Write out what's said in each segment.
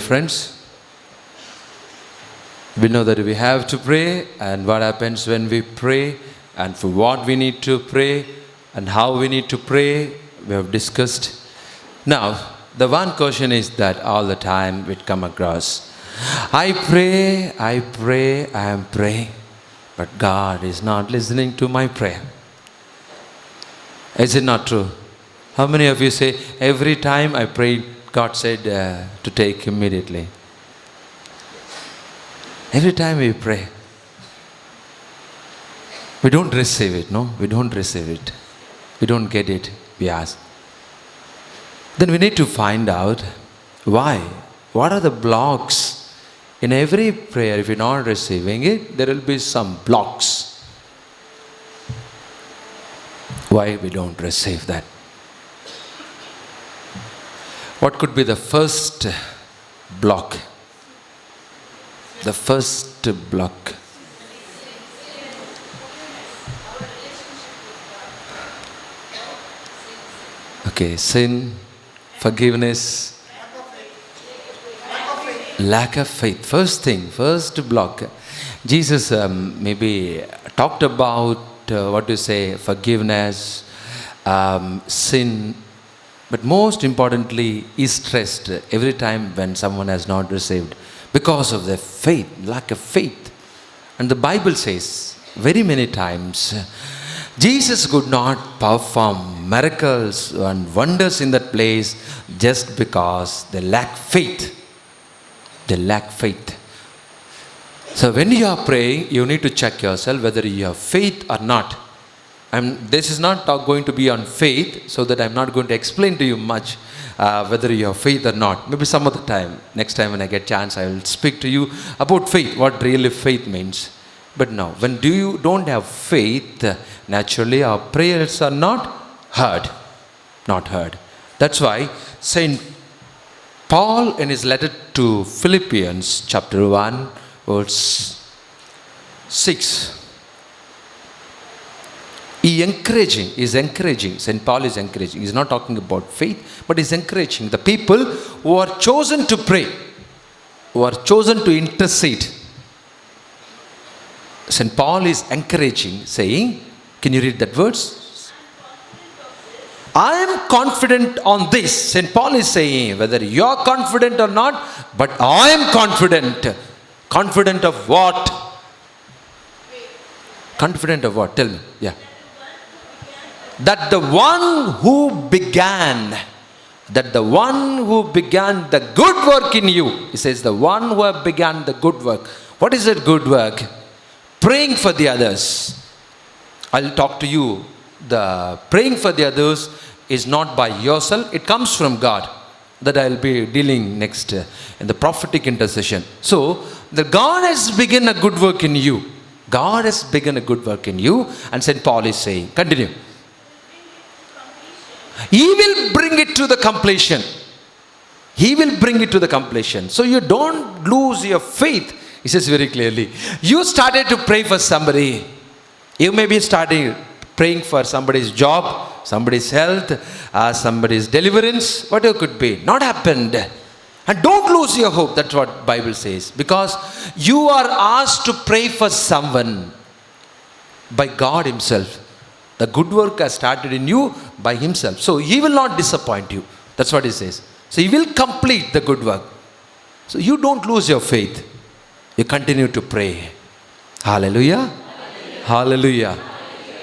friends, we know that we have to pray, and what happens when we pray, and for what we need to pray, and how we need to pray, we have discussed. Now, the one question is that all the time we come across. I pray, I am praying, but God is not listening to my prayer. Is it not true? How many of you say, every time I prayed, God said to take immediately? Every time we pray, we don't receive it, no? We don't receive it. We don't get it, we ask. Then we need to find out why. What are the blocks? In every prayer, if you're not receiving it, there will be some blocks. Why we don't receive that? What could be the first block? The first block. Okay, sin, forgiveness, lack of faith. First thing, first block. Jesus maybe talked about forgiveness, sin, but most importantly, he stressed every time when someone has not received because of their faith, lack of faith. And the Bible says very many times, Jesus could not perform miracles and wonders in that place just because they lack faith. They lack faith. So when you are praying, you need to check yourself whether you have faith or not. This is not going to be on faith, so that I'm not going to explain to you much whether you have faith or not. Maybe some other time, next time when I get chance, I will speak to you about faith, what really faith means. But now, when you don't have faith, naturally our prayers are not heard. Not heard. That's why Saint Paul in his letter to Philippians chapter 1 verse 6, is encouraging. Saint Paul is encouraging. He's not talking about faith, but he's encouraging the people who are chosen to pray, who are chosen to intercede. Saint Paul is encouraging, saying, can you read that verse? I am confident on this. Saint Paul is saying, whether you are confident or not, but I am confident. Confident of what? Confident of what? Tell me. Yeah. That the one who began the good work in you. He says, the one who began the good work. What is that good work? Praying for the others. I'll talk to you. The praying for the others is not by yourself. It comes from God. That I'll be dealing next in the prophetic intercession. So, the God has begun a good work in you. God has begun a good work in you. And St. Paul is saying, continue. He will bring it to the completion. He will bring it to the completion. So you don't lose your faith. He says very clearly, you started to pray for somebody. You may be starting praying for somebody's job, somebody's health, somebody's deliverance, whatever it could be. Not happened. And don't lose your hope. That's what Bible says. Because you are asked to pray for someone by God himself. The good work has started in you by himself. So he will not disappoint you. That's what he says. So he will complete the good work. So you don't lose your faith. You continue to pray. Hallelujah. Hallelujah. Hallelujah.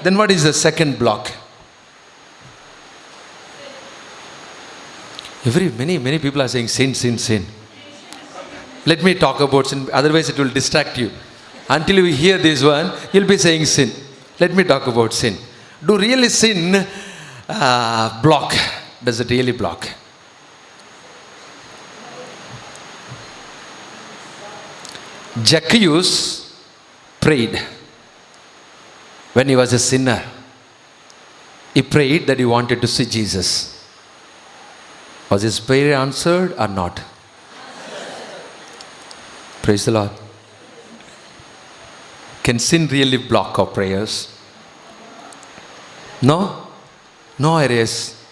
Then what is the second block? Many people are saying sin. Let me talk about sin. Otherwise it will distract you. Until you hear this one, you'll be saying sin. Let me talk about sin. Do really sin block? Does it really block? Zacchaeus prayed when he was a sinner. He prayed that he wanted to see Jesus. Was his prayer answered or not? Praise the Lord. Can sin really block our prayers? No? No areas.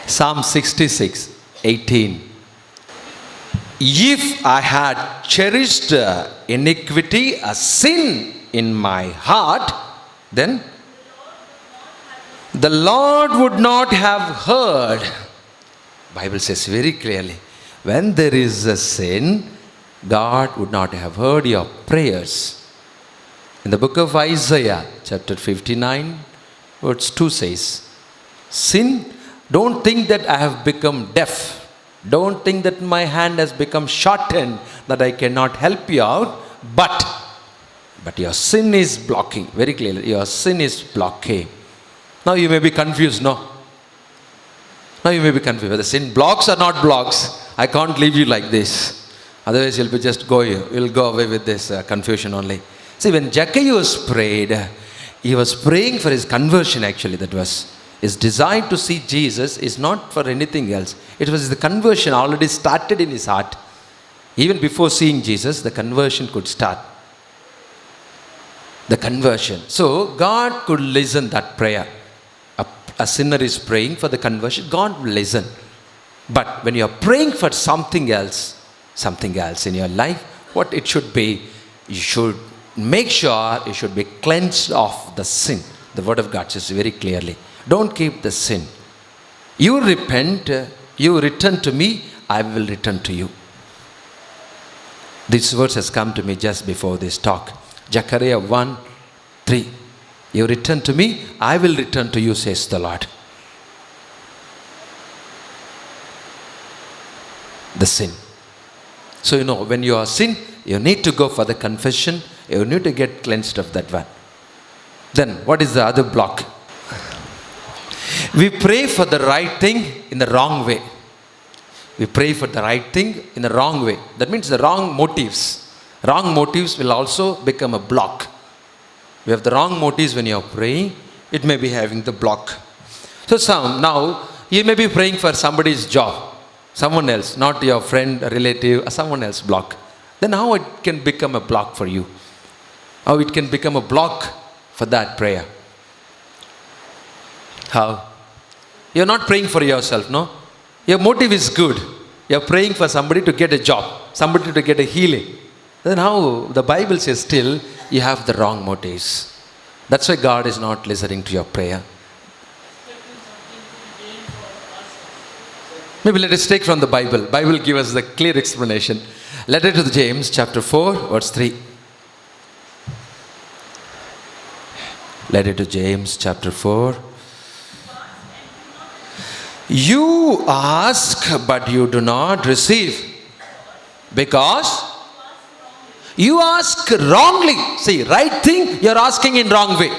Psalm 66, 18. if I had cherished iniquity, a sin in my heart, then the Lord would not have heard. Bible says very clearly, when there is a sin, God would not have heard your prayers. In the book of Isaiah, chapter 59, verse 2 says, sin, don't think that I have become deaf. Don't think that my hand has become shortened, that I cannot help you out. But your sin is blocking. Very clearly, your sin is blocking. Now you may be confused, no? Now you may be confused whether sin blocks or not blocks. I can't leave you like this. Otherwise you'll be just you'll go away with this confusion only. See, when Zacchaeus prayed, he was praying for his conversion actually. That was his desire to see Jesus, is not for anything else. It was the conversion already started in his heart. Even before seeing Jesus, the conversion could start. The conversion. So God could listen that prayer. A sinner is praying for the conversion, God will listen. But when you are praying for something else in your life, what it should be, you should make sure you should be cleansed of the sin. The word of God says very clearly, don't keep the sin. You repent, you return to me, I will return to you. This verse has come to me just before this talk. Zechariah 1:3. You return to me, I will return to you, says the Lord. The sin. So when you are sin, you need to go for the confession. You need to get cleansed of that one. Then, what is the other block? We pray for the right thing in the wrong way. We pray for the right thing in the wrong way. That means the wrong motives. Wrong motives will also become a block. We have the wrong motives when you are praying, it may be having the block. So now, you may be praying for somebody's job. Someone else, not your friend, a relative, or someone else block. Then how it can become a block for you? How it can become a block for that prayer? How? You're not praying for yourself, no? Your motive is good. You're praying for somebody to get a job, somebody to get a healing. Then how? The Bible says still, you have the wrong motives. That's why God is not listening to your prayer. Maybe let us take from the Bible. Bible give us the clear explanation. Letter to James chapter 4 verse 3. Letter to James chapter 4. You ask but you do not receive, because you ask wrongly. See, right thing, you're asking in wrong way.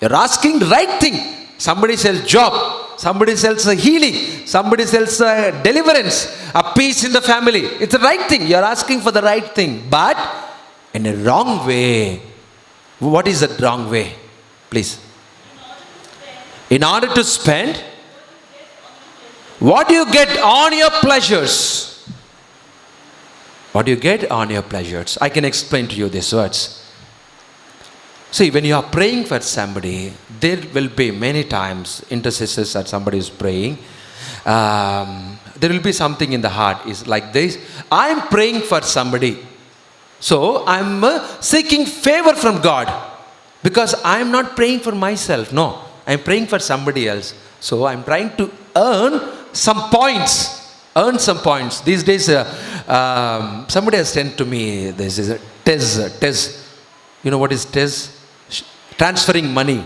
You're asking the right thing. Somebody sells job, somebody sells a healing, somebody sells a deliverance, a peace in the family. It's the right thing. You're asking for the right thing, but in a wrong way. What is that wrong way? Please. In order to spend, what do you get on your pleasures? What do you get on your pleasures? I can explain to you these words. See, when you are praying for somebody, there will be many times intercessors that somebody is praying. There will be something in the heart is like this. I'm praying for somebody. So I'm seeking favor from God, because I'm not praying for myself. No, I'm praying for somebody else. So I'm trying to earn some points. Earn some points. These days, somebody has sent to me, this is a TES. You know what is TES? Transferring money.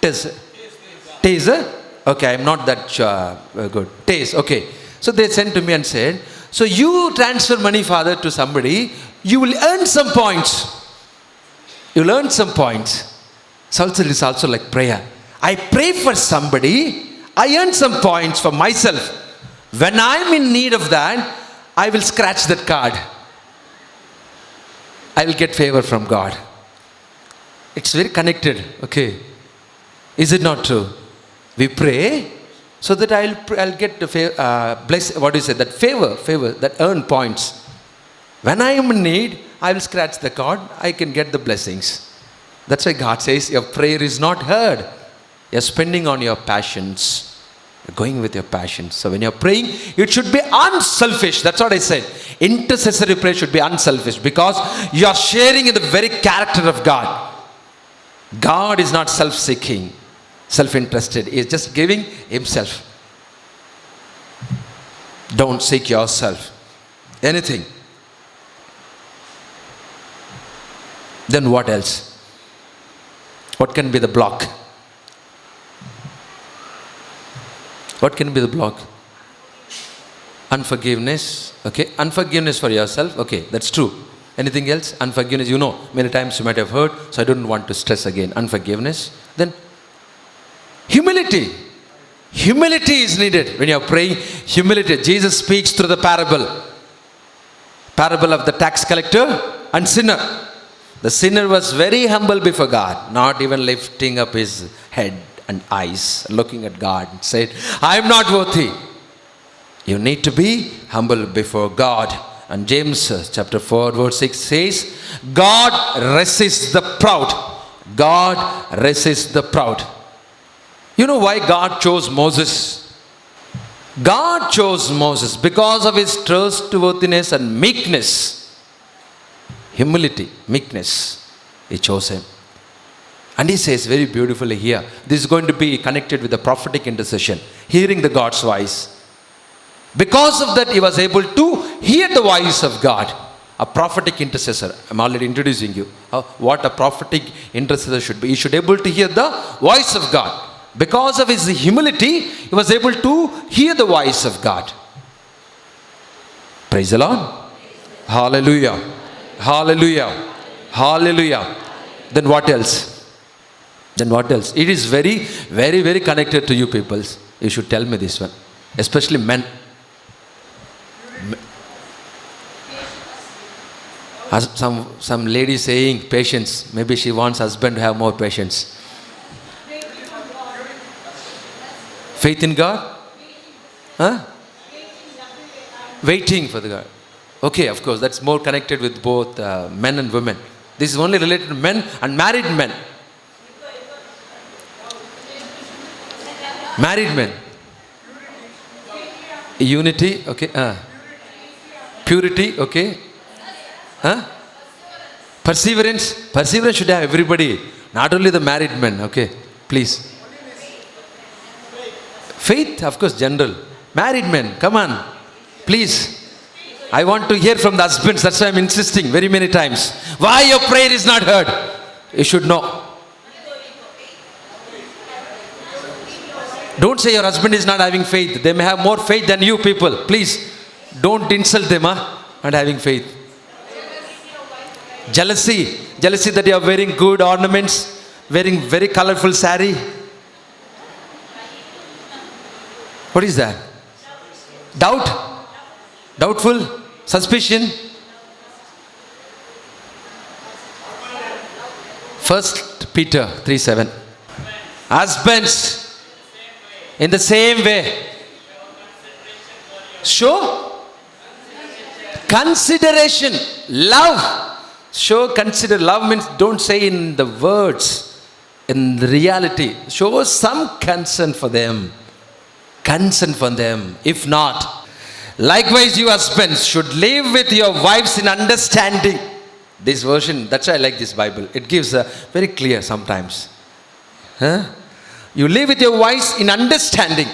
TES. Okay, I'm not that good. TES, okay. So they sent to me and said, so you transfer money, Father, to somebody, you will earn some points. You'll earn some points. So it's also like prayer. I pray for somebody, I earn some points for myself. When I'm in need of that, I will scratch that card. I will get favor from God. It's very connected, okay? Is it not true? We pray so that I'll get the favor, that earn points. When I am in need, I will scratch the card, I can get the blessings. That's why God says your prayer is not heard. You're spending on your passions. Going with your passion. So when you're praying, it should be unselfish. That's what I said. Intercessory prayer should be unselfish because you are sharing in the very character of God. God is not self-seeking, self-interested. He is just giving himself. Don't seek yourself. Anything. Then what else? What can be the block? What can be the block? Unforgiveness. Okay. Unforgiveness for yourself. Okay. That's true. Anything else? Unforgiveness. You know, many times you might have heard, so I don't want to stress again. Unforgiveness. Then humility. Humility is needed when you are praying. Humility. Jesus speaks through the parable of the tax collector and sinner. The sinner was very humble before God, not even lifting up his head and eyes, looking at God, and said, I am not worthy. You need to be humble before God. And James chapter 4 verse 6 says, God resists the proud. God resists the proud. You know why God chose Moses? God chose Moses because of his trustworthiness and meekness. Humility, meekness. He chose him. And he says very beautifully here, this is going to be connected with the prophetic intercession, hearing the God's voice. Because of that, he was able to hear the voice of God. A prophetic intercessor. I'm already introducing you. What a prophetic intercessor should be. He should be able to hear the voice of God. Because of his humility, he was able to hear the voice of God. Praise the Lord. Hallelujah. Hallelujah. Hallelujah. Then what else? Then what else? It is very, very, very connected to you people. You should tell me this one. Especially men. Some lady saying patience. Maybe she wants husband to have more patience. Faith in God? Huh? Waiting for the God. Okay, of course, that's more connected with both men and women. This is only related to men and married men. Married men. Unity, okay. Purity, okay. Perseverance. Perseverance should have everybody, not only the married men, okay. Please. Faith, of course, general. Married men, come on. Please. I want to hear from the husbands. That's why I'm insisting very many times. Why your prayer is not heard? You should know. Don't say your husband is not having faith. They may have more faith than you people. Please, don't insult them, not having faith. Jealousy. Jealousy that you are wearing good ornaments, wearing very colorful sari. What is that? Doubt? Doubtful? Suspicion? 1 Peter 3:7. Husbands, in the same way, show consideration. Love. Show consider. Love means don't say in the words, in the reality. Show some concern for them. Concern for them. If not, likewise you husbands should live with your wives in understanding. This version, that's why I like this Bible. It gives a very clear sometimes. You live with your wives in understanding.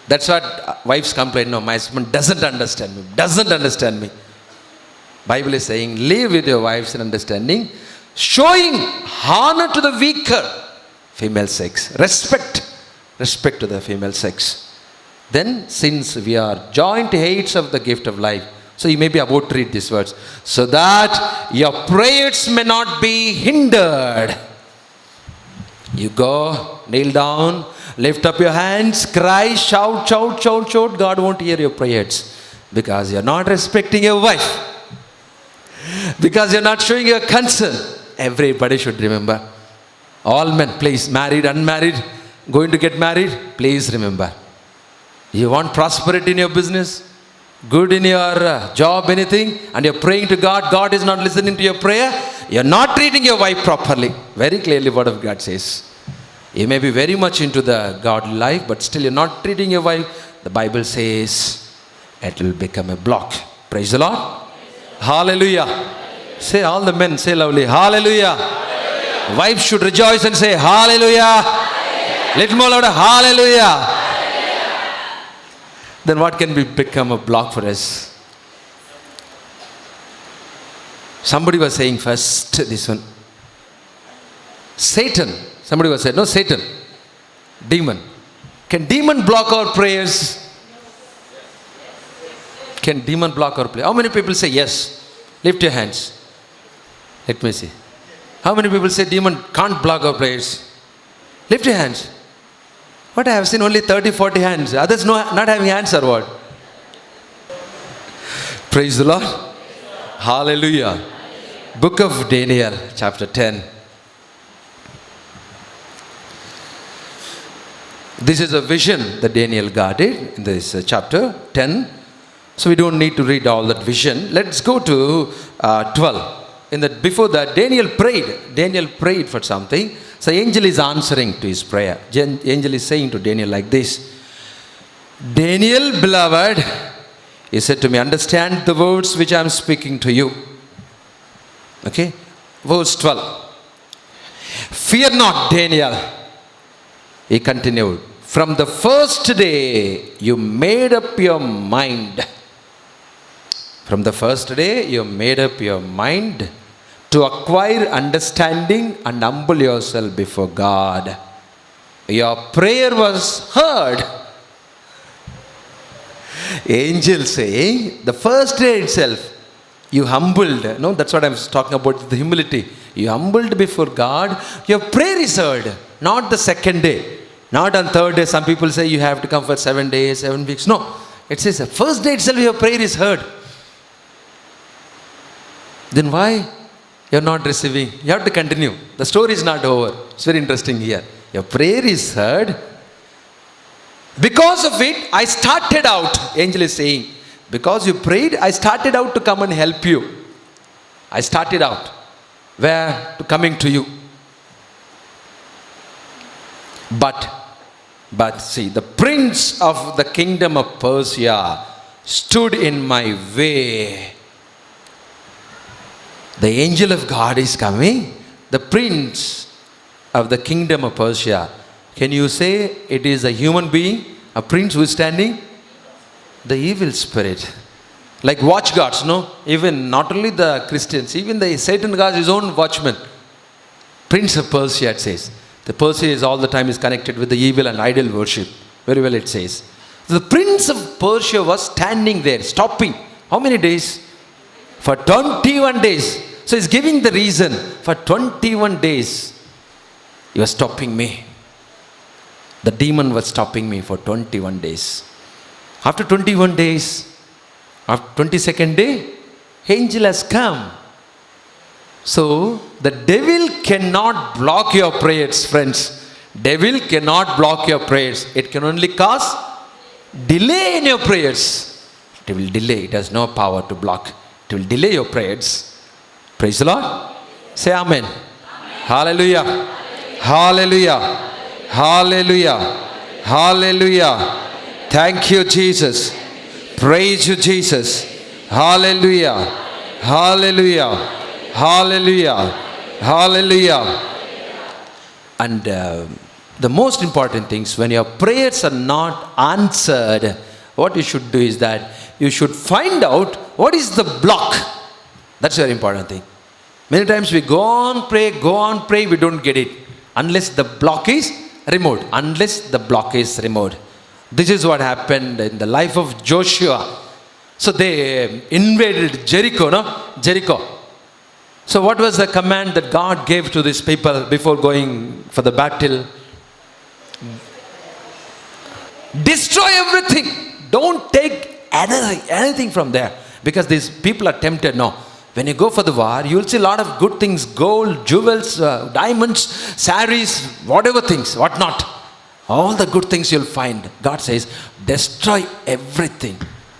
That's what wives complain. No, my husband doesn't understand me. Doesn't understand me. Bible is saying, live with your wives in understanding, showing honor to the weaker female sex. Respect to the female sex. Then, since we are joint heirs of the gift of life, so you may be about to read these words, so that your prayers may not be hindered. You go, kneel down, lift up your hands, cry, shout. God won't hear your prayers because you're not respecting your wife. Because you're not showing your concern. Everybody should remember. All men, please, married, unmarried, going to get married, please remember. You want prosperity in your business, good in your job, anything, and you're praying to God, God is not listening to your prayer, you're not treating your wife properly. Very clearly, word of God says. You may be very much into the godly life, but still you're not treating your wife. The Bible says it will become a block. Praise the Lord. Hallelujah. Say, all the men, say loudly, hallelujah. Hallelujah. Wife should rejoice and say, hallelujah. Hallelujah. Little more louder, hallelujah. Hallelujah. Then what can become a block for us? Somebody was saying first, this one. Satan. Somebody was saying, no, Satan. Demon. Can demon block our prayers? Can demon block our prayer? How many people say yes? Lift your hands. Let me see. How many people say demon can't block our prayers? Lift your hands. What, I have seen only 30, 40 hands. Others not having hands or what? Praise the Lord. Hallelujah. Book of Daniel, chapter 10. This is a vision that Daniel got it in this chapter 10. So we don't need to read all that vision. Let's go to 12. Before that, Daniel prayed. Daniel prayed for something. So angel is answering to his prayer. Angel is saying to Daniel like this. Daniel, beloved, he said to me, understand the words which I am speaking to you. Okay. Verse 12. Fear not, Daniel. He continued. From the first day you made up your mind. From the first day you made up your mind to acquire understanding and humble yourself before God. Your prayer was heard. Angel saying, the first day itself, you humbled. No, that's what I'm talking about, the humility. You humbled before God. Your prayer is heard. Not the second day. Not on third day. Some people say you have to come for 7 days, 7 weeks. No. It says the first day itself your prayer is heard. Then why you're not receiving? You have to continue. The story is not over. It's very interesting here. Your prayer is heard. Because of it, I started out. Angel is saying, because you prayed, I started out to come and help you. I started out. Where? To coming to you. But see, the prince of the kingdom of Persia stood in my way. The angel of God is coming. The prince of the kingdom of Persia. Can you say it is a human being? A prince who is standing? The evil spirit. Like watchguards, no? Even not only the Christians, even the Satan God, his own watchman. Prince of Persia, it says. The Persia is all the time is connected with the evil and idol worship. Very well it says. The prince of Persia was standing there, stopping. How many days? For 21 days. So he's giving the reason. For 21 days, he was stopping me. The demon was stopping me for 21 days. After 21 days, after 22nd day, angel has come. So, the devil cannot block your prayers, friends. Devil cannot block your prayers. It can only cause delay in your prayers. It will delay. It has no power to block. It will delay your prayers. Praise the Lord. Say amen. Amen. Hallelujah. Hallelujah. Hallelujah. Hallelujah. Thank you, Jesus. Praise you, Jesus. Hallelujah. Hallelujah. Hallelujah. Hallelujah. And the most important things, when your prayers are not answered, what you should do is that you should find out what is the block. That's a very important thing. Many times we go on pray, we don't get it. Unless the block is removed. Unless the block is removed. This is what happened in the life of Joshua. So they invaded Jericho, no? Jericho. So what was the command that God gave to these people before going for the battle? Destroy everything. Don't take anything from there. Because these people are tempted now. When you go for the war, you will see a lot of good things. Gold, jewels, diamonds, saris, whatever things, what not. All the good things you'll find. God says, destroy everything.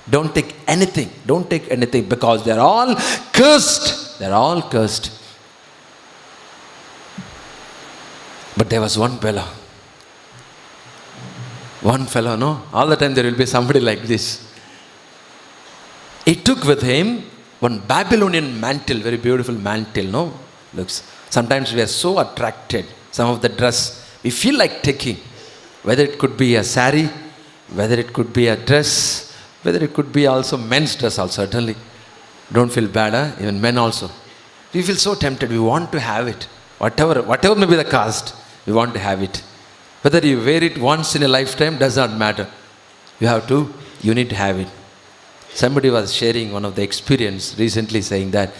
Don't take anything. Don't take anything because they're all cursed. They're all cursed. But there was one fellow. One fellow, no? All the time there will be somebody like this. He took with him one Babylonian mantle, very beautiful mantle, no? Looks. Sometimes we are so attracted. Some of the dress, we feel like taking. Whether it could be a sari, whether it could be a dress, whether it could be also men's dress also, certainly. Don't feel bad, huh? Even men also. We feel so tempted, we want to have it. Whatever may be the cost, we want to have it. Whether you wear it once in a lifetime does not matter. You need to have it. Somebody was sharing one of the experience recently saying that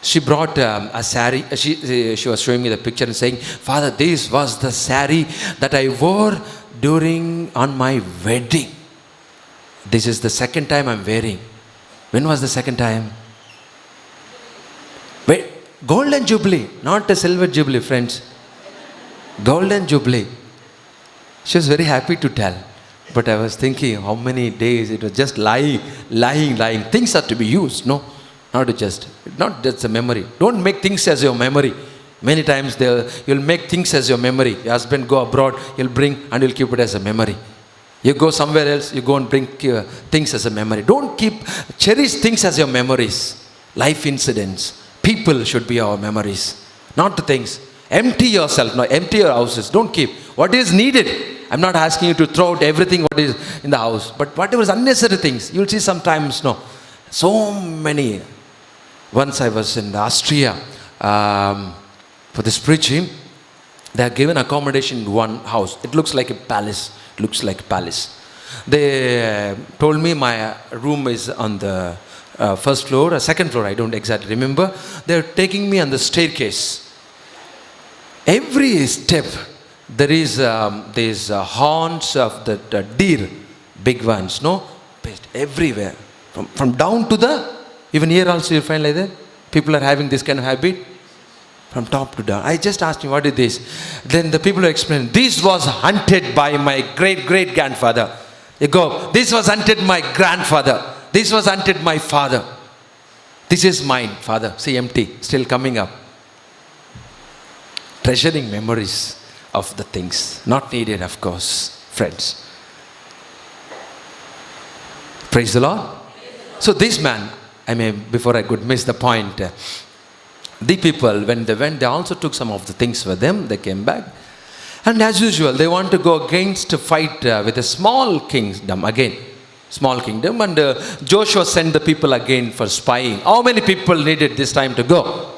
she brought a sari. She was showing me the picture and saying, Father, this was the sari that I wore on my wedding. This is the second time I'm wearing. When was the second time? Wait, golden jubilee, not a silver jubilee, friends. Golden jubilee. She was very happy to tell. But I was thinking how many days it was just lying. Things are to be used, no? Not just a memory. Don't make things as your memory. Many times you'll make things as your memory. Your husband go abroad, he'll bring and you'll keep it as a memory. You go somewhere else, you go and bring things as a memory. Don't cherish things as your memories. Life incidents. People should be our memories. Not the things. Empty yourself, no, empty your houses. Don't keep. What is needed? I'm not asking you to throw out everything what is in the house. But whatever is unnecessary things, you'll see sometimes, no. So many. Once I was in Austria for this preaching. They are given accommodation in one house. It looks like a palace. They told me my room is on the first floor or second floor. I don't exactly remember. They are taking me on the staircase. Every step there is these horns of the deer, big ones, no? Everywhere. From down to even here also you find like that. People are having this kind of habit. From top to down. I just asked him, what is this? Then the people explained, this was hunted by my great-great-grandfather. You go, this was hunted my grandfather. This was hunted my father. This is mine, father. See, empty, still coming up. Treasuring memories of the things. Not needed, of course, friends. Praise the Lord. So this man, before I could miss the point, the people, when they went, they also took some of the things with them. They came back. And as usual, they want to go against a fight with a small kingdom again. Small kingdom. And Joshua sent the people again for spying. How many people needed this time to go?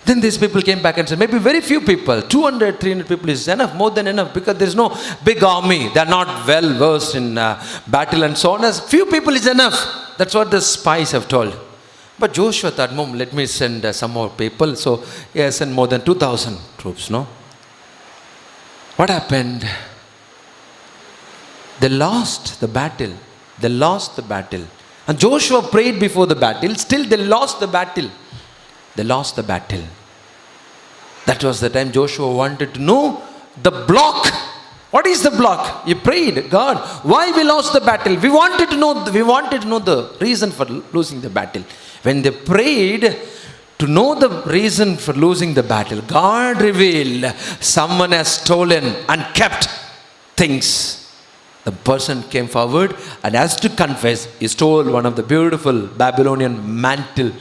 Then these people came back and said, maybe very few people, 200, 300 people is enough, more than enough, because there is no big army. They are not well versed in battle and so on. As few people is enough. That's what the spies have told. But Joshua thought, Mom, let me send some more people. So he has sent more than 2,000 troops, no? What happened? They lost the battle. And Joshua prayed before the battle. Still they lost the battle. That was the time Joshua wanted to know the block. What is the block? He prayed, God, why we lost the battle? We wanted to know the reason for losing the battle. When they prayed to know the reason for losing the battle, God revealed someone has stolen and kept things. The person came forward and has to confess he stole one of the beautiful Babylonian mantle,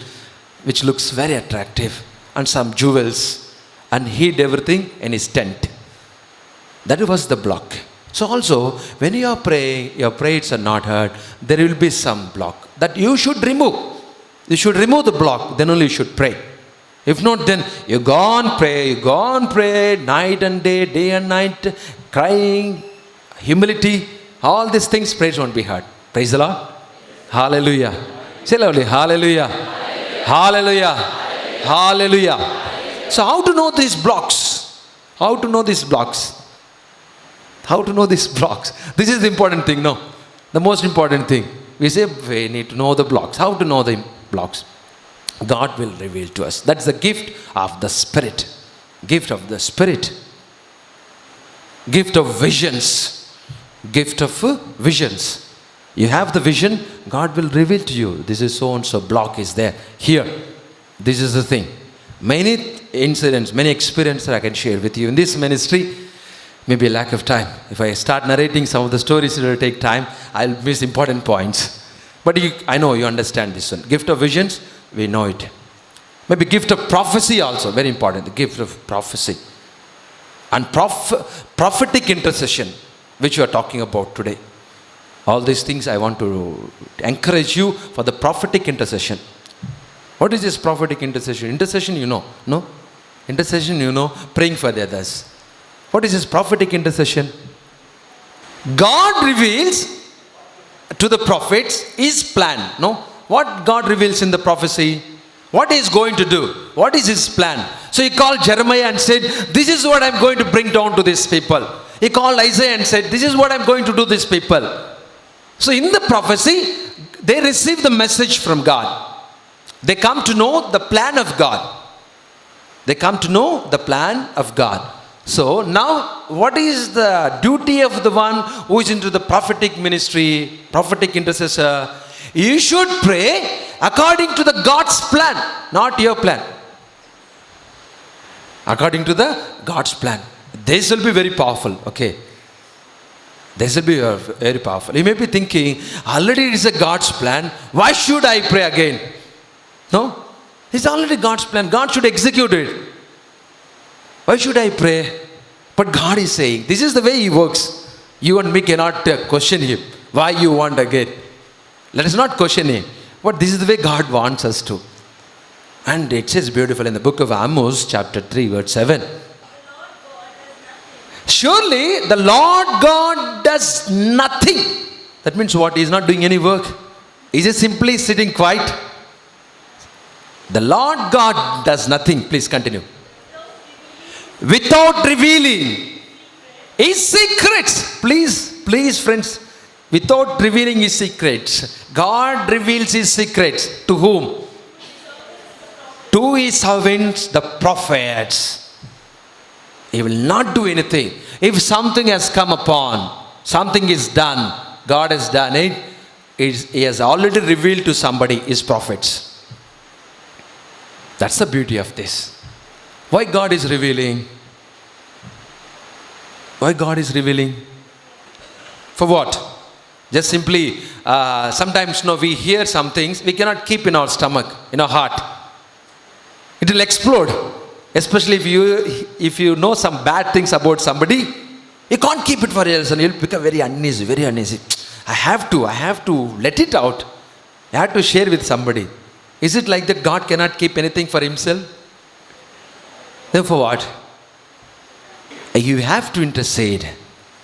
which looks very attractive, and some jewels, and hid everything in his tent. That was the block. So also, when you are praying, your prayers are not heard, there will be some block that you should remove. You should remove the block, then only you should pray. If not, then you go on pray, night and day and night, crying, humility, all these things, prayers won't be heard. Praise the Lord. Hallelujah. Say loudly, hallelujah. Hallelujah. Hallelujah. So how to know these blocks? How to know these blocks? This is the important thing, no? The most important thing. We say we need to know the blocks. How to know the blocks? God will reveal to us. That's the gift of the Spirit. Gift of the Spirit. Gift of visions. Gift of visions. You have the vision, God will reveal to you. This is so and so block is there. Here. This is the thing. Many incidents, many experiences I can share with you in this ministry. Maybe a lack of time. If I start narrating some of the stories, it will take time. I'll miss important points. But I know you understand this one. Gift of visions, we know it. Maybe gift of prophecy also, very important. The gift of prophecy. And prophetic intercession, which we are talking about today. All these things I want to encourage you for the prophetic intercession. What is this prophetic intercession? Intercession, you know. No? Intercession, you know, praying for the others. What is this prophetic intercession? God reveals to the prophets his plan. No? What God reveals in the prophecy? What he is going to do? What is his plan? So he called Jeremiah and said, this is what I'm going to bring down to these people. He called Isaiah and said, this is what I'm going to do to these people. So in the prophecy, they receive the message from God. They come to know the plan of God. They come to know the plan of God. So now, what is the duty of the one who is into the prophetic ministry, prophetic intercessor? You should pray according to the God's plan, not your plan. According to the God's plan. This will be very powerful, okay? This will be very powerful. You may be thinking, already it is a God's plan. Why should I pray again? No? It's already God's plan. God should execute it. Why should I pray? But God is saying, this is the way He works. You and me cannot question Him. Why you want again? Let us not question Him. But this is the way God wants us to. And it says beautiful in the book of Amos, chapter 3, verse 7. Surely the Lord God does nothing. That means what? He is not doing any work. He is just simply sitting quiet. The Lord God does nothing. Please continue. Without revealing His secrets. Please friends. Without revealing His secrets. God reveals His secrets. To whom? To His servants, the prophets. He will not do anything. If something has come upon, something is done, God has done it, He has already revealed to somebody, His prophets. That's the beauty of this. Why God is revealing? Why God is revealing? For what? Just simply, sometimes we hear some things we cannot keep in our stomach, in our heart. It will explode. Especially if you know some bad things about somebody, you can't keep it for yourself. You'll become very uneasy, very uneasy. I have to let it out. I have to share with somebody. Is it like that God cannot keep anything for Himself? Therefore what? You have to intercede.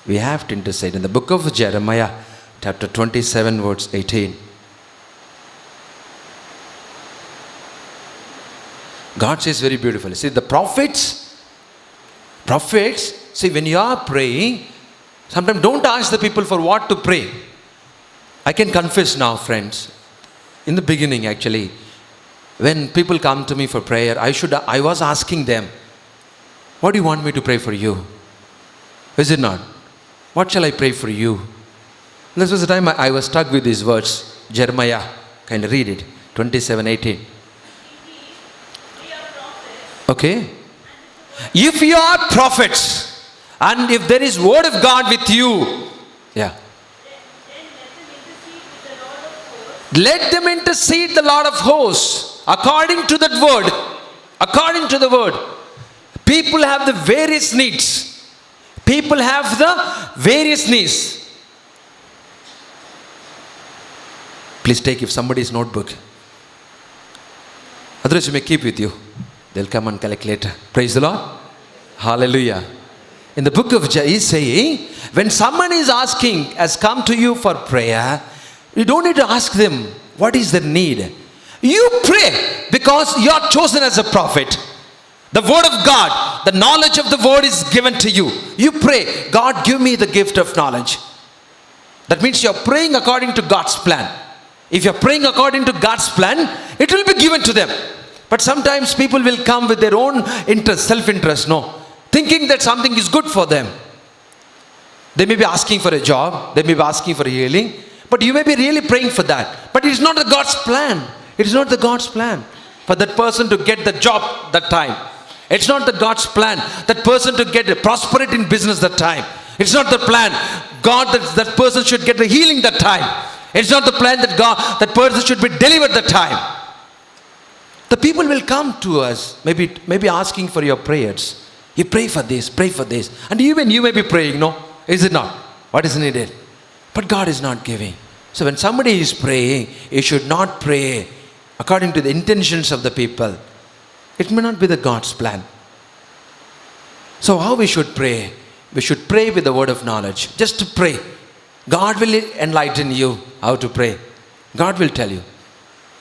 We have to intercede. In the book of Jeremiah, chapter 27, verse 18. God says very beautifully. See, the prophets, see, when you are praying, sometimes don't ask the people for what to pray. I can confess now, friends. In the beginning, actually, when people come to me for prayer, I was asking them, what do you want me to pray for you? Is it not? What shall I pray for you? This was the time I was stuck with these words. Jeremiah, kind of read it, 27:18. Okay. If you are prophets, and if there is word of God with you, yeah. Let them intercede the Lord of hosts according to that word. According to the word. People have the various needs. People have the various needs. Please take if somebody's notebook. Otherwise you may keep with you. They'll come and collect later. Praise the Lord. Hallelujah. In the book of John, he's saying, when someone is asking, has come to you for prayer, you don't need to ask them, what is their need? You pray because you are chosen as a prophet. The word of God, the knowledge of the word is given to you. You pray, God give me the gift of knowledge. That means you are praying according to God's plan. If you are praying according to God's plan, it will be given to them. But sometimes people will come with their own interest, self-interest, thinking that something is good for them. They may be asking for a job, they may be asking for healing, but you may be really praying for that. But it is not the God's plan. It is not the God's plan for that person to get the job that time. It's not that God's plan that person to get prosperity in business that time. It's not the plan God that person should get the healing that time. It's not the plan that that person should be delivered that time. The people will come to us, maybe asking for your prayers. You pray for this, and even you may be praying. No, is it not? What is needed? But God is not giving. So when somebody is praying, you should not pray according to the intentions of the people. It may not be the God's plan. So how we should pray? We should pray with the word of knowledge. Just to pray. God will enlighten you how to pray. God will tell you.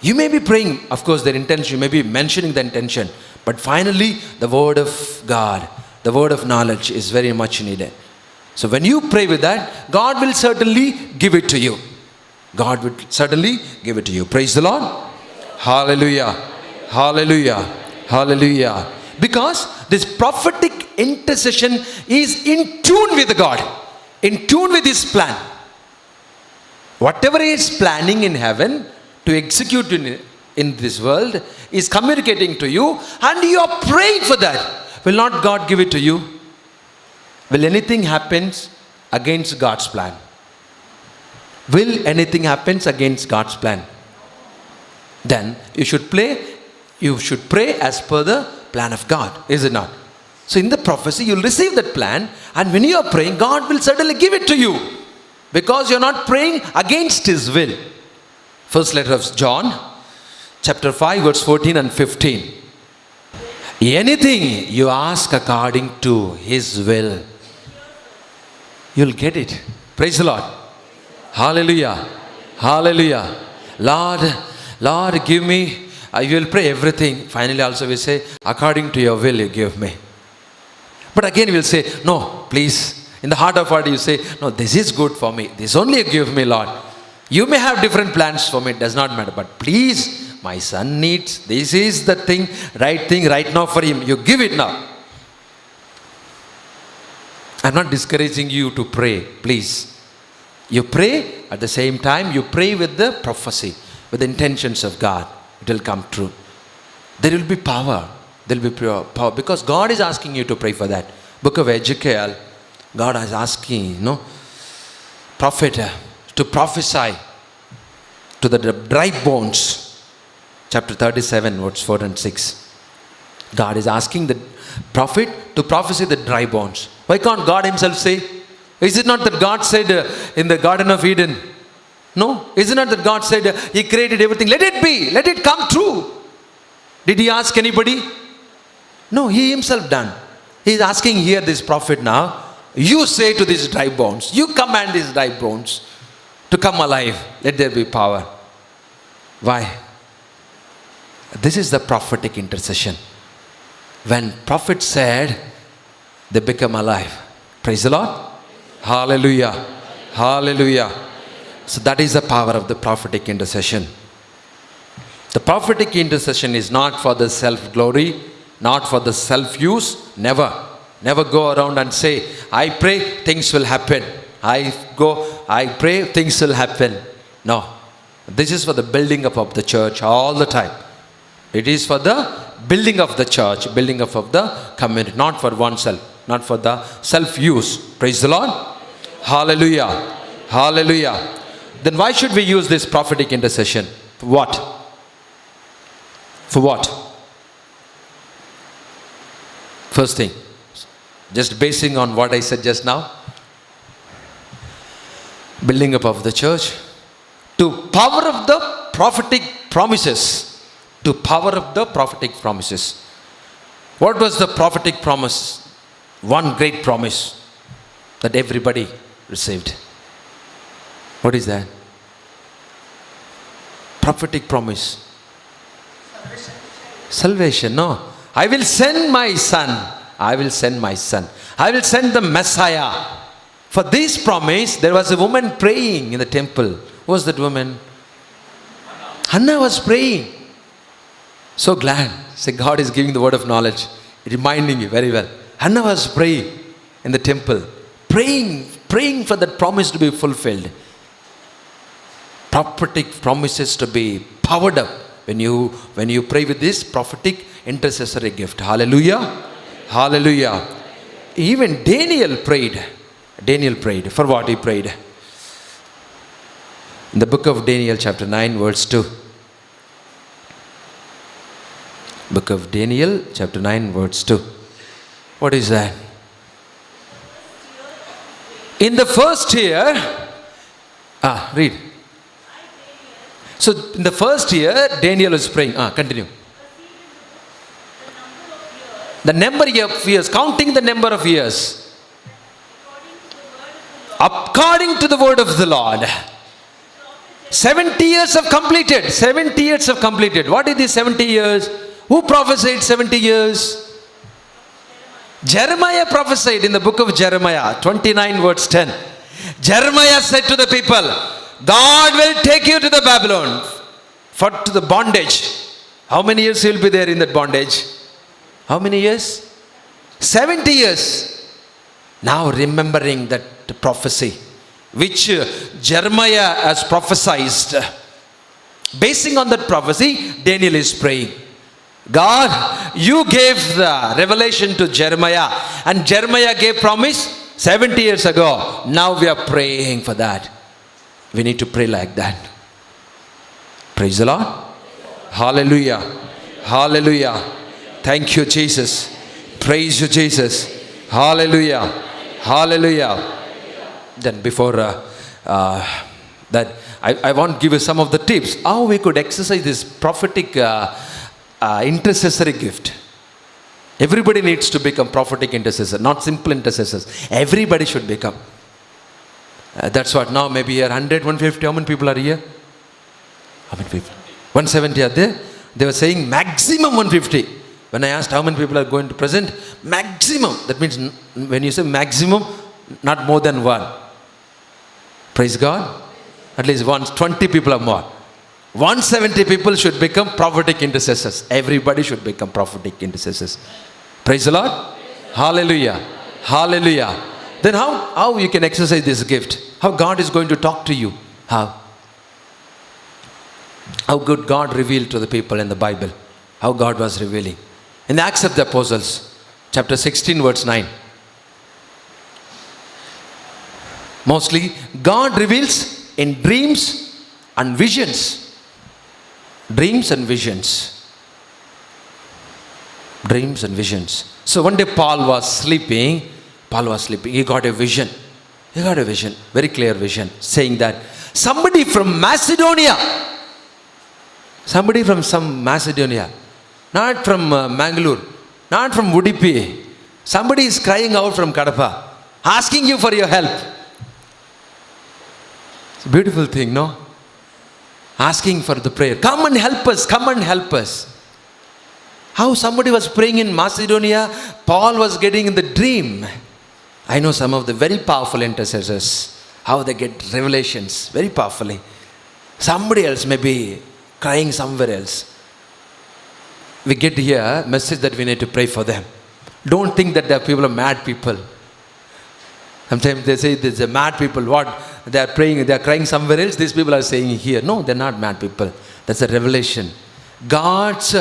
You may be praying, of course, their intention, you may be mentioning the intention. But finally, the word of God, the word of knowledge is very much needed. So when you pray with that, God will certainly give it to you. God will certainly give it to you. Praise the Lord. Hallelujah. Hallelujah. Hallelujah. Because this prophetic intercession is in tune with God. In tune with His plan. Whatever He is planning in heaven to execute in this world is communicating to you, and you are praying for that. Will not God give it to you? Will anything happen against God's plan? Will anything happen against God's plan? Then you should pray as per the plan of God, is it not? So in the prophecy, you'll receive that plan, and when you are praying, God will certainly give it to you, because you're not praying against His will. First letter of John, chapter 5, verse 14 and 15. Anything you ask according to His will, you'll get it. Praise the Lord. Hallelujah. Hallelujah. Lord, give me. I will pray everything. Finally also we say, according to your will you give me. But again we'll say, no, please. In the heart of heart you say, no, this is good for me. This only you give me, Lord. You may have different plans for me, it does not matter. But please, my son needs, this is the thing right now for him. You give it now. I'm not discouraging you to pray, please. You pray, at the same time, you pray with the prophecy, with the intentions of God. It will come true. There will be power. There will be power. Because God is asking you to pray for that. Book of Ezekiel, God is asking, prophet to prophesy to the dry bones. Chapter 37, verse 4 and 6. God is asking the prophet to prophesy the dry bones. Why can't God Himself say? Is it not that God said in the Garden of Eden? No. Is it not that God said He created everything? Let it be. Let it come true. Did He ask anybody? No, He Himself done. He is asking here this prophet now. You say to these dry bones. You command these dry bones to come alive. Let there be power. Why? This is the prophetic intercession. When prophet said, they become alive. Praise the Lord. Hallelujah. Hallelujah. So that is the power of the prophetic intercession. The prophetic intercession is not for the self-glory, not for the self-use. Never. Never go around and say, I pray, things will happen. I pray, things will happen. No. This is for the building up of the church all the time. It is for the building of the church, building up of the community, not for oneself, not for the self-use. Praise the Lord. Hallelujah. Hallelujah. Then why should we use this prophetic intercession? For what? For what? First thing, just basing on what I said just now, building up of the church, to power of the prophetic promises. To power of the prophetic promises. What was the prophetic promise? One great promise that everybody received. What is that? Prophetic promise. Salvation. No. I will send my son. I will send my son. I will send the Messiah. For this promise, there was a woman praying in the temple. Who was that woman? Hannah was praying. So glad. Say, God is giving the word of knowledge. Reminding you very well. Hannah was praying in the temple. Praying for that promise to be fulfilled. Prophetic promises to be powered up. When you pray with this prophetic intercessory gift. Hallelujah. Hallelujah. Even Daniel prayed. Daniel prayed. For what he prayed? In the book of Daniel chapter 9 verse 2. Book of Daniel chapter 9 verse 2. What is that? In the first year, read. So in the first year, Daniel was praying. Continue. The number of years, counting the number of years, according to the word of the Lord. 70 years have completed. 70 years have completed. What is these 70 years? Who prophesied 70 years? Jeremiah prophesied in the book of Jeremiah 29 verse 10. Jeremiah said to the people, God will take you to the Babylon, to the bondage. How many years you will be there in that bondage? How many years? 70 years. Now remembering that prophecy which Jeremiah has prophesied, basing on that prophecy, Daniel is praying, God, you gave the revelation to Jeremiah, and Jeremiah gave promise 70 years ago. Now we are praying for that. We need to pray like that. Praise the Lord. Hallelujah. Hallelujah. Thank you, Jesus. Praise you, Jesus. Hallelujah. Hallelujah. Then before that, I want to give you some of the tips how we could exercise this prophetic intercessory gift. Everybody needs to become prophetic intercessor, not simple intercessors. Everybody should become. That's what now maybe here 100, 150. How many people are here? How many people? 170 are there. They were saying maximum 150. When I asked how many people are going to present, maximum. That means when you say maximum, not more than one. Praise God. At least 20 people or more. 170 people should become prophetic intercessors. Everybody should become prophetic intercessors. Praise the Lord. Hallelujah. Hallelujah. Then how you can exercise this gift? How God is going to talk to you? How good God revealed to the people in the Bible. How God was revealing. In the Acts of the Apostles, chapter 16 verse 9. Mostly God reveals in dreams and visions. Dreams and visions. Dreams and visions. So one day Paul was sleeping. He got a vision. Very clear vision. Saying that somebody from Macedonia. Somebody from some Macedonia. Not from Mangalore. Not from Udupi. Somebody is crying out from Kadapa. Asking you for your help. It's a beautiful thing, no? Asking for the prayer. Come and help us. Come and help us. How somebody was praying in Macedonia, Paul was getting in the dream. I know some of the very powerful intercessors, how they get revelations very powerfully. Somebody else may be crying somewhere else. We get here a message that we need to pray for them. Don't think that the people are mad people. Sometimes they say there's a mad people. What? They are praying, they are crying somewhere else. These people are saying here. No, they're not mad people. That's a revelation. God's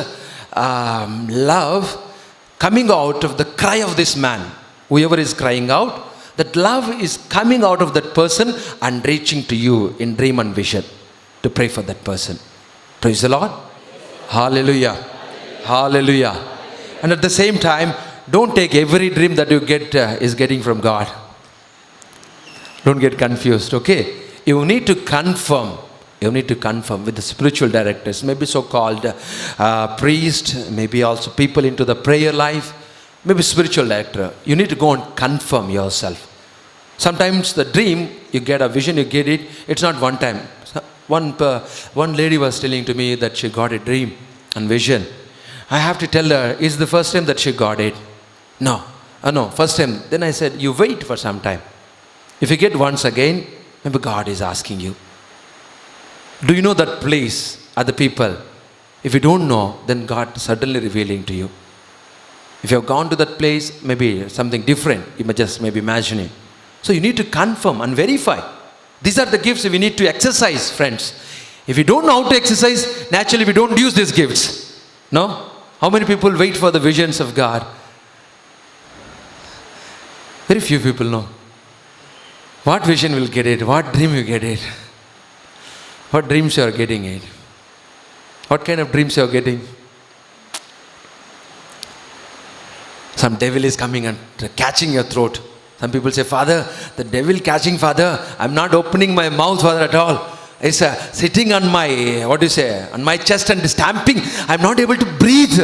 love coming out of the cry of this man. Whoever is crying out, that love is coming out of that person and reaching to you in dream and vision to pray for that person. Praise the Lord. Hallelujah. Hallelujah. And at the same time, don't take every dream that you get is getting from God. Don't get confused, okay? You need to confirm. You need to confirm with the spiritual directors, maybe so-called priest, maybe also people into the prayer life, maybe spiritual director. You need to go and confirm yourself. Sometimes the dream, you get a vision, you get it. It's not one time. One lady was telling to me that she got a dream and vision. I have to tell her, it's the first time that she got it. No, first time. Then I said, you wait for some time. If you get once again, maybe God is asking you. Do you know that place are the people? If you don't know, then God is suddenly revealing to you. If you have gone to that place, maybe something different. You may just maybe imagine it. So you need to confirm and verify. These are the gifts we need to exercise, friends. If you don't know how to exercise, naturally we don't use these gifts. No? How many people wait for the visions of God? Very few people know. What vision will get it? What dream you get it? What dreams you are getting it? What kind of dreams you are getting? Some devil is coming and catching your throat. Some people say, Father, the devil catching, Father. I'm not opening my mouth, Father, at all. It's sitting on my, on my chest and stamping. I'm not able to breathe.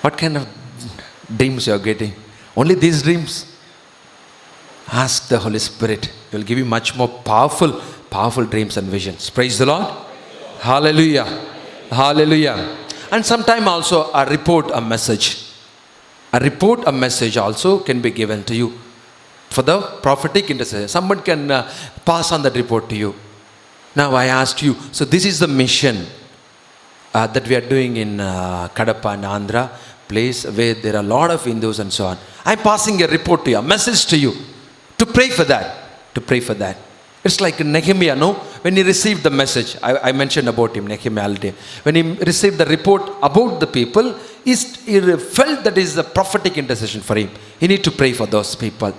What kind of dreams you are getting? Only these dreams? Ask the Holy Spirit. He will give you much more powerful dreams and visions. Praise the Lord. Hallelujah. Hallelujah. And sometime also a report, a message. A report, a message also can be given to you for the prophetic intercession. Someone can pass on that report to you. Now I asked you, so this is the mission that we are doing in Kadapa and Andhra place where there are a lot of Hindus and so on. I'm passing a report to you, a message to you, to pray for that. To pray for that. It's like Nehemiah, no? When he received the message, I mentioned about him, Nehemiah. When he received the report about the people, he felt that is a prophetic intercession for him. He need to pray for those people.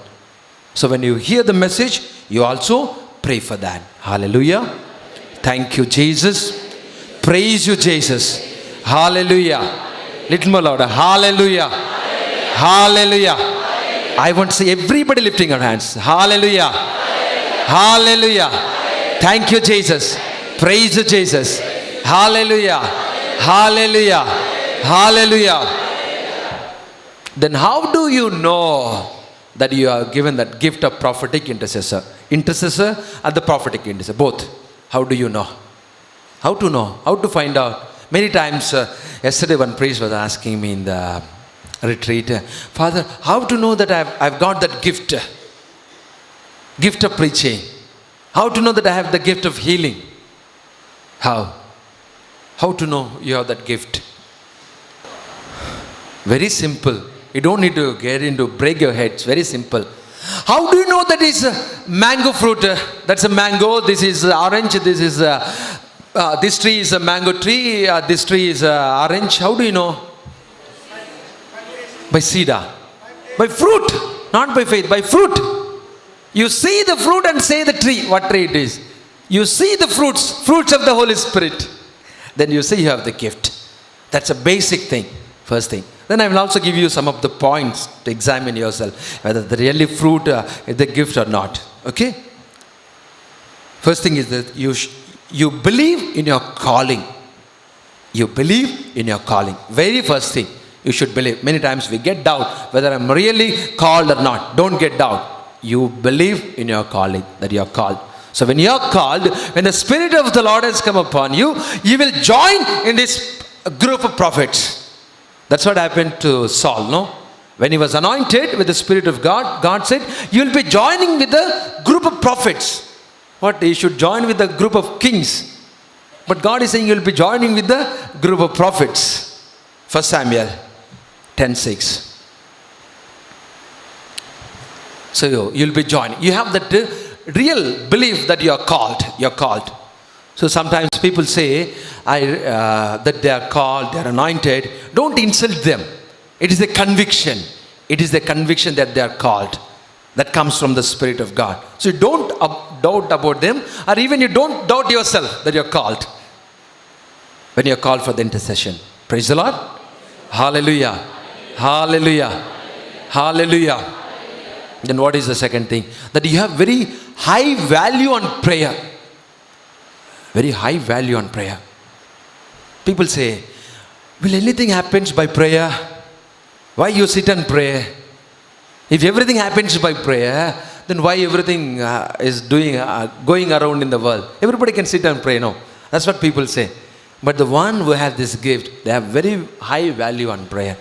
So when you hear the message, you also pray for that. Hallelujah. Thank you, Jesus. Praise you, Jesus. Hallelujah. Little more louder. Hallelujah. Hallelujah. I want to see everybody lifting our hands. Hallelujah. Hallelujah. Thank you, Jesus. Praise you, Jesus. Hallelujah. Hallelujah. Hallelujah. Then how do you know that you are given that gift of prophetic intercessor? Intercessor and the prophetic intercessor, both. How do you know? How to know? How to find out? Many times, yesterday one priest was asking me in the retreat, Father, how to know that I've got that gift? Gift of preaching. How to know that I have the gift of healing? How? How to know you have that gift? Very simple. You don't need to get into break your head. It's very simple. How do you know that is mango fruit? That's a mango. This is orange. This is this tree is a mango tree. This tree is orange. How do you know? By cedar. By fruit. Not by faith. By fruit. You see the fruit and say the tree. What tree it is? You see the fruits of the Holy Spirit. Then you say you have the gift. That's a basic thing. First thing. Then I will also give you some of the points to examine yourself whether the really fruit is the gift or not. Okay? First thing is that you believe in your calling. You believe in your calling. Very first thing you should believe. Many times we get doubt whether I'm really called or not. Don't get doubt. You believe in your calling, that you are called. So when you are called, when the Spirit of the Lord has come upon you, you will join in this group of prophets. That's what happened to Saul, no? When he was anointed with the Spirit of God, God said, you will be joining with the group of prophets. What? You should join with the group of kings. But God is saying you will be joining with the group of prophets. 1 Samuel 10:6. So you'll be joining. You have that real belief that you are called. You're called. So sometimes people say that they are called, they are anointed. Don't insult them. It is a conviction. It is the conviction that they are called. That comes from the Spirit of God. So you don't doubt about them, or even you don't doubt yourself that you're called. When you're called for the intercession. Praise the Lord. Hallelujah. Hallelujah. Hallelujah. Then what is the second thing? That you have very high value on prayer. Very high value on prayer. People say, will anything happens by prayer? Why you sit and pray? If everything happens by prayer, then why everything is going around in the world? Everybody can sit and pray, no? That's what people say. But the one who has this gift, they have very high value on prayer.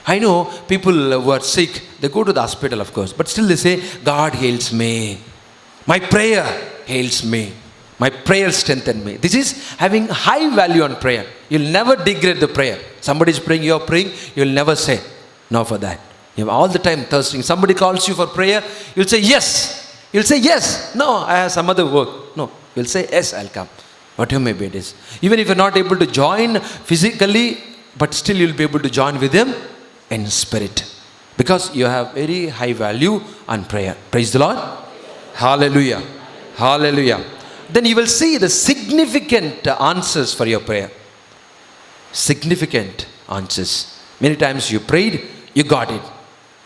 I know people who are sick, they go to the hospital, of course, but still they say, God heals me. My prayer heals me. My prayer strengthens me. This is having high value on prayer. You'll never degrade the prayer. Somebody is praying, you're praying, you'll never say no for that. You're all the time thirsting. Somebody calls you for prayer, you'll say yes. You'll say yes. No, I have some other work. No, you'll say yes, I'll come. Whatever maybe it is. Even if you're not able to join physically, but still you'll be able to join with Him in spirit. Because you have very high value on prayer. Praise the Lord. Hallelujah. Hallelujah. Then you will see the significant answers for your prayer. Significant answers. Many times you prayed, you got it.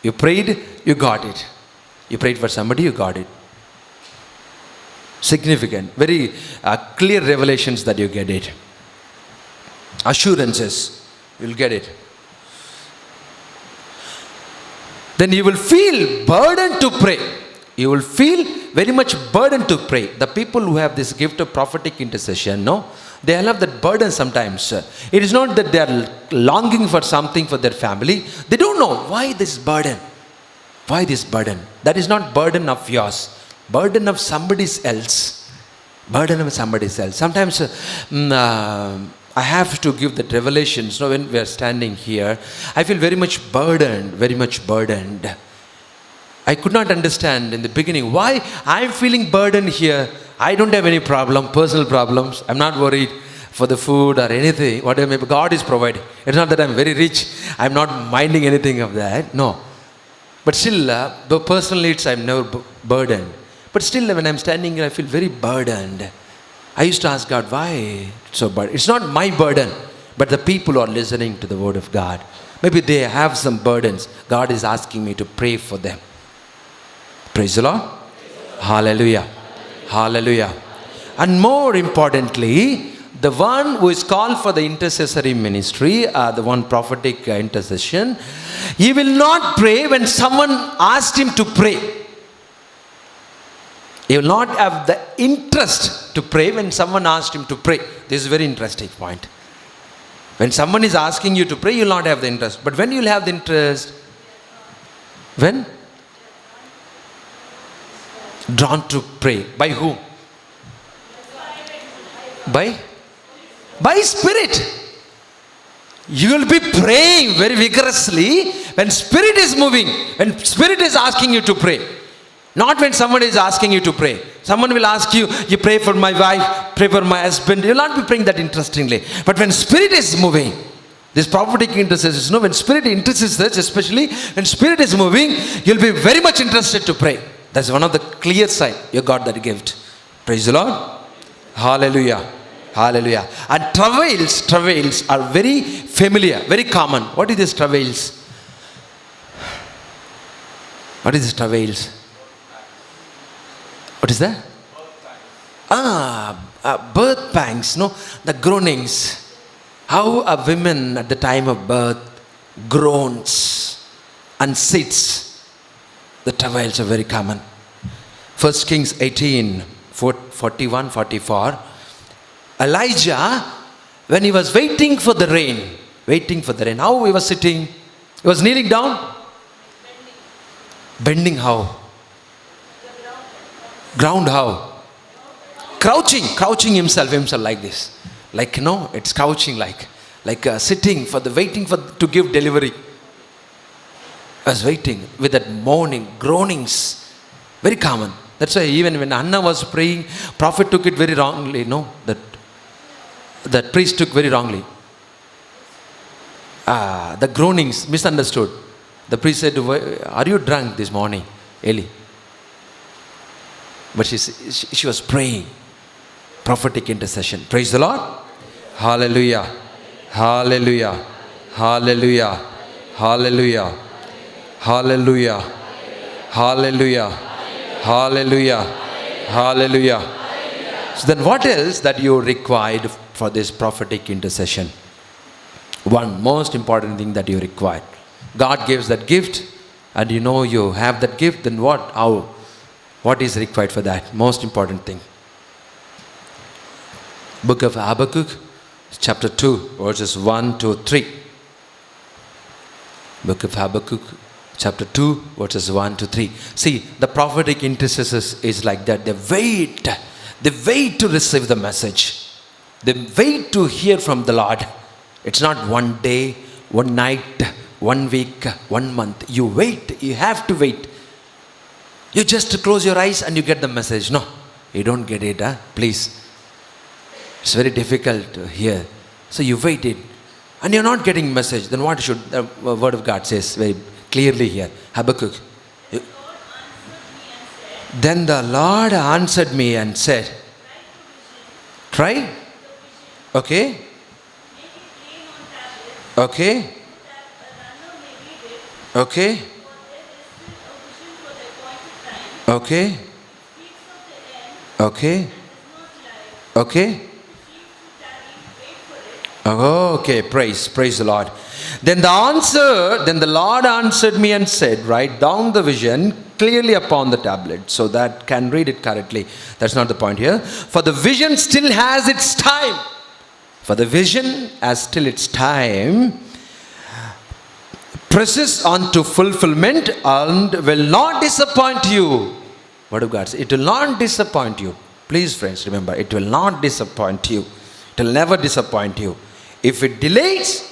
You prayed, you got it. You prayed for somebody, you got it. Significant. Very clear revelations that you get it. Assurances. You'll get it. Then you will feel burdened to pray. You will feel very much burdened to pray. The people who have this gift of prophetic intercession, no, they have that burden sometimes. It is not that they are longing for something for their family. They don't know why this burden. Why this burden? That is not burden of yours. Burden of somebody else. Burden of somebody else. Sometimes I have to give that revelations. You know, when we are standing here, I feel very much burdened. Very much burdened. I could not understand in the beginning why I am feeling burdened here. I don't have any problem, personal problems. I'm not worried for the food or anything. Whatever maybe God is providing. It's not that I'm very rich. I'm not minding anything of that. No. But still, the personal needs I'm never burdened. But still, when I'm standing here, I feel very burdened. I used to ask God, why so burdened? It's not my burden, but the people who are listening to the word of God. Maybe they have some burdens. God is asking me to pray for them. Praise the Lord. Hallelujah. Hallelujah. And more importantly, the one who is called for the intercessory ministry, the one prophetic intercession, he will not pray when someone asked him to pray. He will not have the interest to pray when someone asked him to pray. This is a very interesting point. When someone is asking you to pray, you will not have the interest. But when you will have the interest? When? Drawn to pray. By whom? By Spirit. You will be praying very vigorously when Spirit is moving. When Spirit is asking you to pray. Not when someone is asking you to pray. Someone will ask you, you pray for my wife, pray for my husband. You will not be praying that interestingly. But when Spirit is moving, this prophetic intercession, when Spirit intercedes, especially when Spirit is moving, you will be very much interested to pray. That's one of the clear signs you got that gift. Praise the Lord. Hallelujah. Hallelujah. And travails are very familiar, very common. What is this travails? What is this travails? What is that? Birth pangs, no? The groanings. How a woman at the time of birth groans and sits. The travails are very common. 1 Kings 18, 41, 44. Elijah, when he was waiting for the rain, how he was sitting? He was kneeling down? Bending how? Ground how? Crouching himself like this. Like, it's crouching like sitting waiting to give delivery. I was waiting with that moaning, groanings. Very common. That's why even when Anna was praying, prophet took it very wrongly, that priest took very wrongly. The groanings, misunderstood. The priest said, are you drunk this morning, Eli? But she was praying. Prophetic intercession. Praise the Lord. Hallelujah. Hallelujah. Hallelujah. Hallelujah. Hallelujah. Hallelujah. Hallelujah. Hallelujah. So then what else that you required for this prophetic intercession? One most important thing that you required. God gives that gift and you have that gift, then what? How? What is required for that? Most important thing. Book of Habakkuk, chapter 2, verses 1 to 3. Book of Habakkuk, chapter 2, verses 1 to 3. See, the prophetic intercessors is like that. They wait to receive the message. They wait to hear from the Lord. It's not one day, one night, 1 week, 1 month. You wait. You have to wait. You just close your eyes and you get the message. No, you don't get it. Please. It's very difficult to hear. So you waited and you're not getting message. Then what should the word of God says very clearly here? Habakkuk. Then the Lord answered me and said, try. Okay. Okay. Okay. Okay. Okay. Okay. Okay, praise the Lord. Then the Lord answered me and said, write down the vision clearly upon the tablet so that can read it correctly. That's not the point here. For the vision still has its time. For the vision has still its time. Presses on to fulfillment and will not disappoint you. Word of God says, it will not disappoint you. Please friends, remember, it will not disappoint you. It will never disappoint you. If it delays,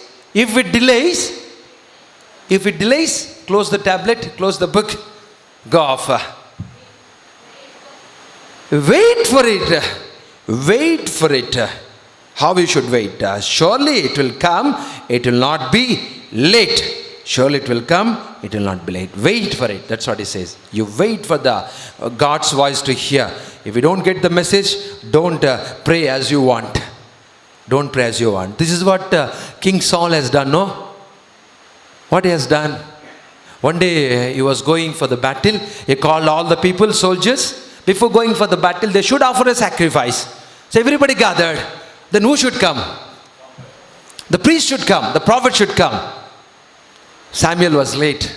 close the tablet, close the book, go off. Wait for it. How we should wait? Surely it will come, it will not be late. Surely it will come, it will not be late. Wait for it. That's what he says. You wait for the God's voice to hear. If you don't get the message, don't pray as you want. Don't pray as you want. This is what King Saul has done, no? What he has done? One day he was going for the battle. He called all the people, soldiers. Before going for the battle, they should offer a sacrifice. So everybody gathered. Then who should come? The priest should come. The prophet should come. Samuel was late.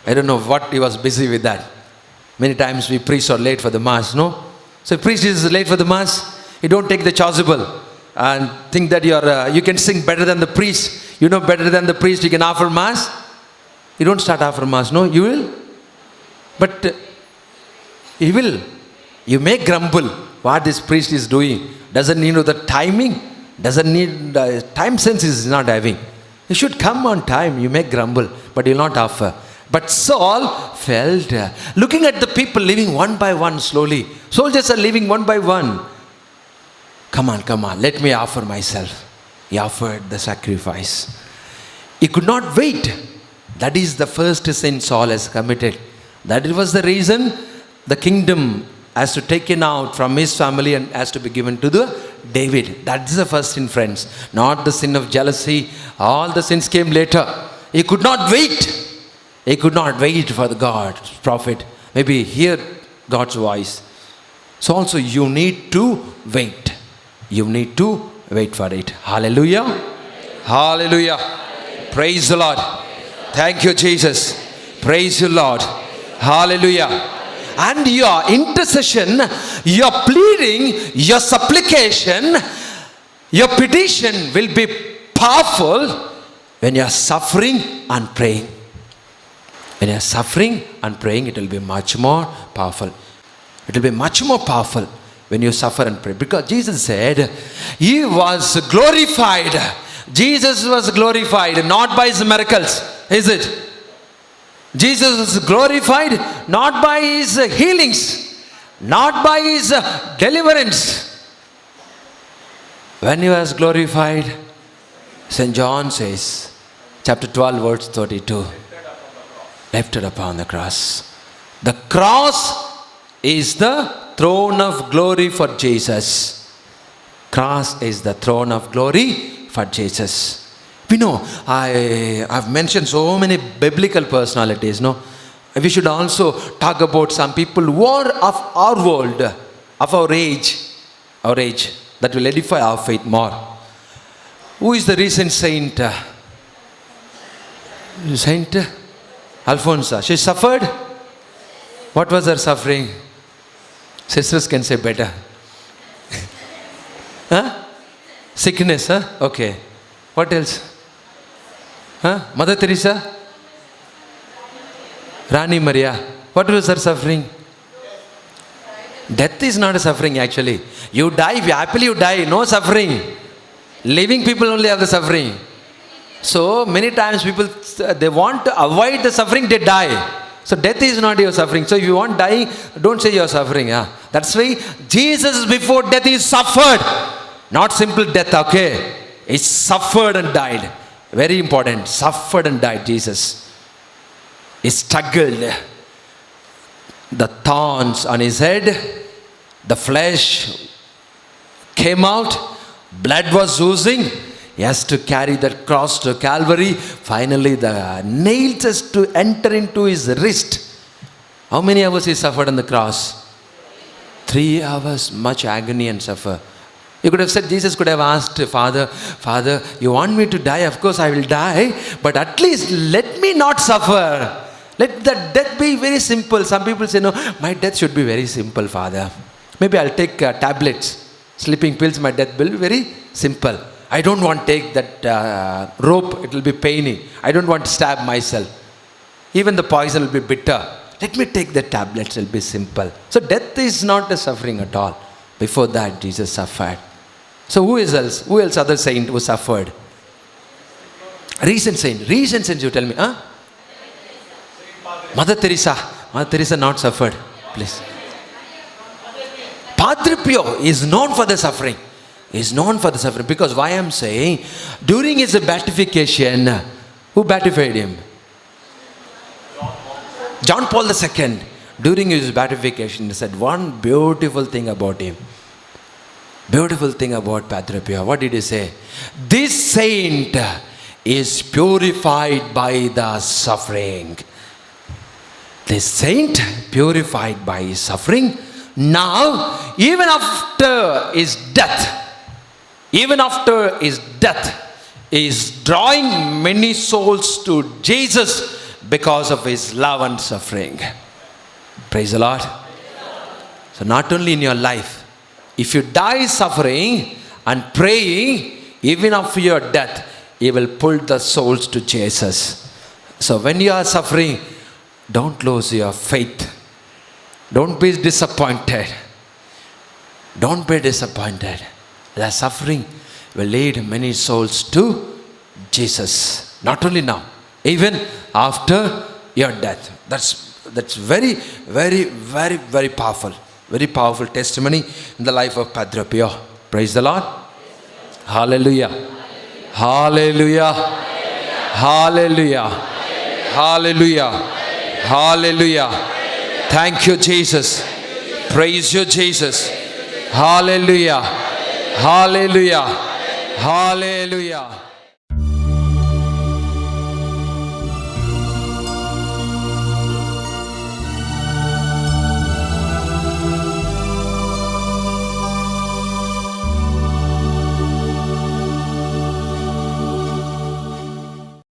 I don't know what he was busy with that. Many times we priests are late for the mass, no? So if priest is late for the mass, you don't take the chasuble and think that you can sing better than the priest. You know better than the priest, you can offer mass. You don't start offer mass, no? You will? But he will. You may grumble what this priest is doing. Doesn't need the timing. Doesn't need time sense is not having. You should come on time. You may grumble, but you'll not offer. But Saul felt, looking at the people leaving one by one slowly. Soldiers are leaving one by one. Come on, let me offer myself. He offered the sacrifice. He could not wait. That is the first sin Saul has committed. That was the reason the kingdom has to taken out from his family and has to be given to the David. That's the first sin, friends. Not the sin of jealousy. All the sins came later. He could not wait. He could not wait for the God's prophet. Maybe hear God's voice. So also you need to wait. You need to wait for it. Hallelujah. Hallelujah. Praise the Lord. Thank you, Jesus. Praise you, Lord. Hallelujah. And your intercession, your pleading, your supplication, your petition will be powerful when you are suffering and praying. When you are suffering and praying, it will be much more powerful. It will be much more powerful when you suffer and pray. Because Jesus said, He was glorified. Jesus was glorified not by His miracles, is it? Jesus was glorified not by His healings, not by His deliverance. When He was glorified, St. John says, chapter 12, verse 32, lifted upon the cross. The cross is the throne of glory for Jesus. Cross is the throne of glory for Jesus. We know, I've mentioned so many biblical personalities, no? We should also talk about some people who are of our world, of our age, that will edify our faith more. Who is the recent saint? Saint Alphonsa. She suffered? What was her suffering? Sisters can say better. Huh? Sickness, huh? Okay. What else? Huh? Mother Teresa? Rani Maria. What was her suffering? Death is not a suffering actually. You die, happily you die, no suffering. Living people only have the suffering. So many times people, they want to avoid the suffering, they die. So death is not your suffering. So if you want dying, don't say you are suffering. That's why Jesus before death he suffered. Not simple death, okay? He suffered and died. Very important. Suffered and died, Jesus. He struggled. The thorns on his head, the flesh came out, blood was oozing. He has to carry that cross to Calvary. Finally, the nails has to enter into his wrist. How many hours he suffered on the cross? 3 hours, much agony and suffer. You could have said, Jesus could have asked, Father, you want me to die? Of course I will die, but at least let me not suffer. Let the death be very simple. Some people say, no, my death should be very simple, Father. Maybe I'll take tablets, sleeping pills, my death will be very simple. I don't want to take that rope, it will be paining. I don't want to stab myself. Even the poison will be bitter. Let me take the tablets, it will be simple. So death is not a suffering at all. Before that, Jesus suffered. So who else? Who else other saint who suffered? Recent saint, you tell me. Huh? Mother Teresa. Mother Teresa not suffered. Please. Padre Pio is known for the suffering. He is known for the suffering. Because why I am saying, during his beatification, who beatified him? John Paul II. During his beatification, he said one beautiful thing about him. Beautiful thing about Padre Pio. What did he say? This saint is purified by the suffering. This saint purified by his suffering. Now, even after his death, is drawing many souls to Jesus because of his love and suffering. Praise the Lord. So not only in your life, if you die suffering and praying, even after your death, he will pull the souls to Jesus. So when you are suffering, don't lose your faith. Don't be disappointed. Don't be disappointed. The suffering will lead many souls to Jesus. Not only now, even after your death. That's very, very, very, very powerful. Very powerful testimony in the life of Padre Pio. Praise the Lord. Hallelujah. Hallelujah. Hallelujah. Hallelujah. Hallelujah. Thank you, Jesus. Praise you, Jesus. Hallelujah. Hallelujah. Hallelujah.